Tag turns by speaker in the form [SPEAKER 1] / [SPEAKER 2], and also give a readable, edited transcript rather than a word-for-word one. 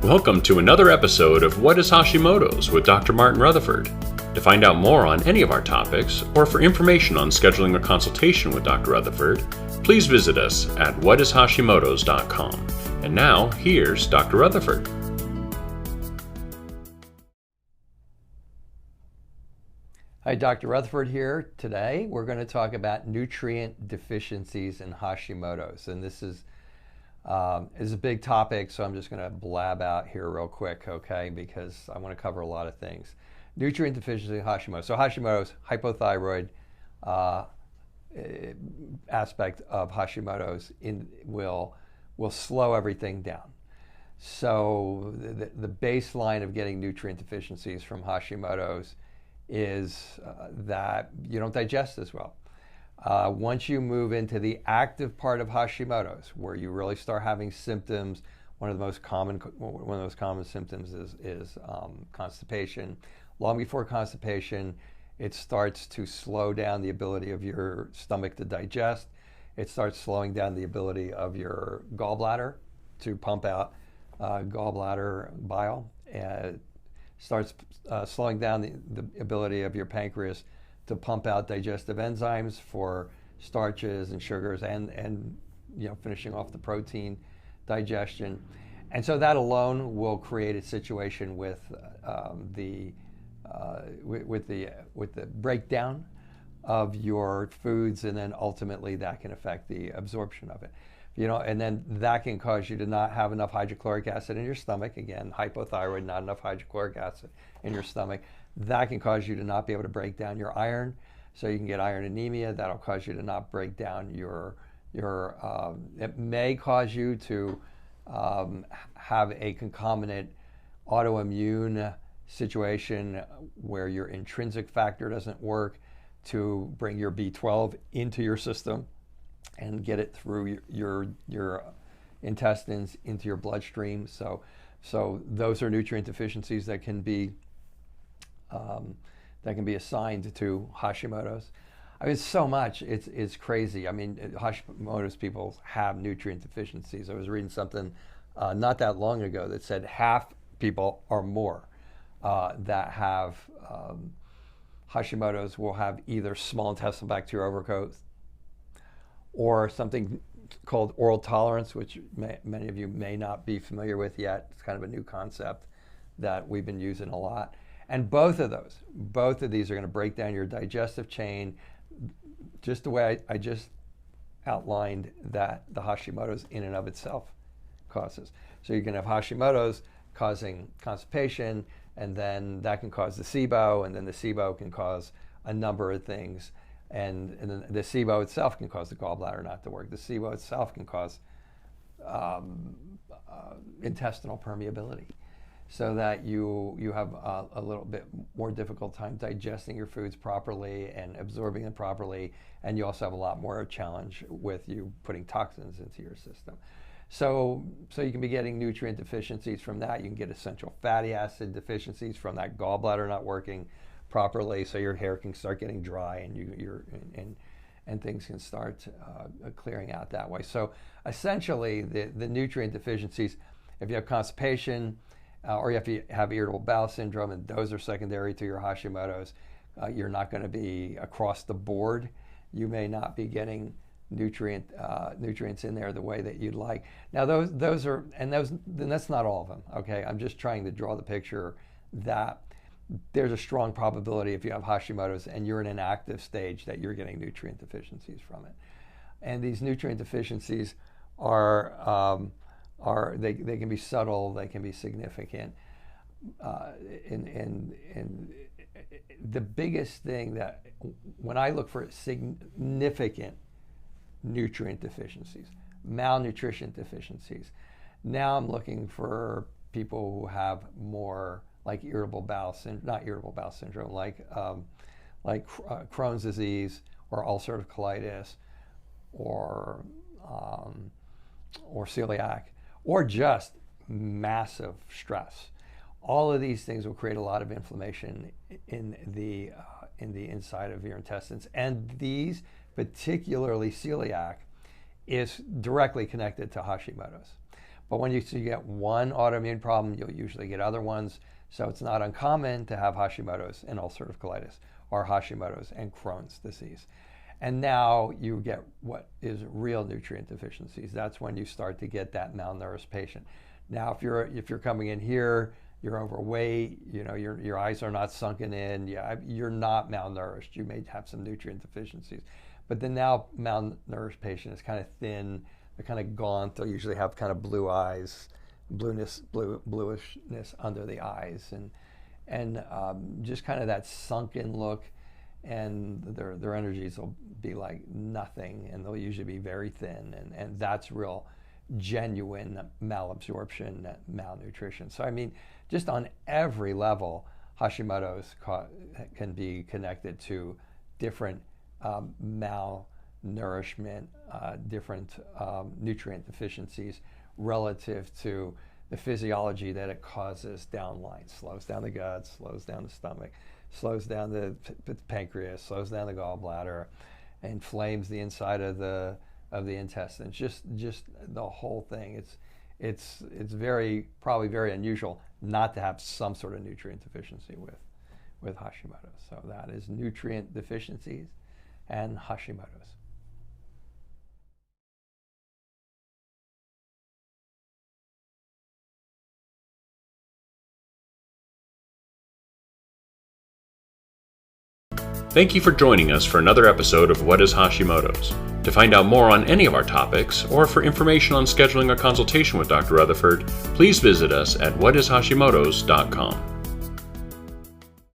[SPEAKER 1] Welcome to another episode of What is Hashimoto's with Dr. Martin Rutherford. To find out more on any of our topics, or for information on scheduling a consultation with Dr. Rutherford, please visit us at whatishashimotos.com. And now, here's Dr. Rutherford.
[SPEAKER 2] Hi, Dr. Rutherford here. Today we're going to talk about nutrient deficiencies and Hashimoto's, and this is a big topic, so I'm just going to blab out here real quick, okay, because I want to cover a lot of things. Nutrient deficiency and Hashimoto's. So Hashimoto's, hypothyroid aspect of Hashimoto's will slow everything down. So the baseline of getting nutrient deficiencies from Hashimoto's is that you don't digest as well. Once you move into the active part of Hashimoto's, where you really start having symptoms, one of the most common symptoms is constipation. Long before constipation, it starts to slow down the ability of your stomach to digest. It starts slowing down the ability of your gallbladder to pump out gallbladder bile. Starts slowing down the ability of your pancreas to pump out digestive enzymes for starches and sugars, and finishing off the protein digestion. And so that alone will create a situation with the breakdown of your foods, and then ultimately that can affect the absorption of it. And then that can cause you to not have enough hydrochloric acid in your stomach. Again, hypothyroid, not enough hydrochloric acid in your stomach. That can cause you to not be able to break down your iron, so you can get iron anemia. That'll cause you to not break down it may cause you to have a concomitant autoimmune situation where your intrinsic factor doesn't work to bring your B12 into your system and get it through your intestines into your bloodstream. So those are nutrient deficiencies that can be assigned to Hashimoto's. I mean, so much, it's crazy. I mean, Hashimoto's people have nutrient deficiencies. I was reading something not that long ago that said half people or more that have Hashimoto's will have either small intestinal bacterial overgrowth or something called oral tolerance, which many of you may not be familiar with yet. It's kind of a new concept that we've been using a lot. And both of these are going to break down your digestive chain, just the way I just outlined that the Hashimoto's in and of itself causes. So you can have Hashimoto's causing constipation, and then that can cause the SIBO, and then the SIBO can cause a number of things. And then the SIBO itself can cause the gallbladder not to work. The SIBO itself can cause intestinal permeability, so that you have a little bit more difficult time digesting your foods properly and absorbing them properly, and you also have a lot more challenge with you putting toxins into your system. So you can be getting nutrient deficiencies from that. You can get essential fatty acid deficiencies from that gallbladder not working properly, so your hair can start getting dry, and things can start clearing out that way. So essentially, the nutrient deficiencies, if you have constipation, or if you have irritable bowel syndrome, and those are secondary to your Hashimoto's, you're not going to be across the board. You may not be getting nutrients in there the way that you'd like. Now then that's not all of them. Okay, I'm just trying to draw the picture that there's a strong probability, if you have Hashimoto's and you're in an active stage, that you're getting nutrient deficiencies from it. And these nutrient deficiencies they can be subtle, they can be significant. And the biggest thing that, when I look for significant nutrient deficiencies, malnutrition deficiencies, now I'm looking for people who have more like like Crohn's disease or ulcerative colitis or celiac, or just massive stress. All of these things will create a lot of inflammation in the inside of your intestines, and these, particularly celiac, is directly connected to Hashimoto's. But when you get one autoimmune problem, you'll usually get other ones. So it's not uncommon to have Hashimoto's and ulcerative colitis, or Hashimoto's and Crohn's disease. And now you get what is real nutrient deficiencies. That's when you start to get that malnourished patient. Now, if you're coming in here, you're overweight, your eyes are not sunken in, you're not malnourished. You may have some nutrient deficiencies. But the now malnourished patient is kind of thin, they're kind of gaunt, they'll usually have kind of blue eyes, bluishness under the eyes, and just kind of that sunken look, and their energies will be like nothing, and they'll usually be very thin, and that's real genuine malabsorption, malnutrition. So I mean, just on every level, Hashimoto's can be connected to different malnourishment, different nutrient deficiencies relative to the physiology that it causes downline. Slows down the gut, slows down the stomach, slows down the pancreas, slows down the gallbladder, inflames the inside of the intestines. Just the whole thing. It's probably very unusual not to have some sort of nutrient deficiency with Hashimoto's. So that is nutrient deficiencies and Hashimoto's.
[SPEAKER 1] Thank you for joining us for another episode of What is Hashimoto's? To find out more on any of our topics, or for information on scheduling a consultation with Dr. Rutherford, please visit us at whatishashimotos.com.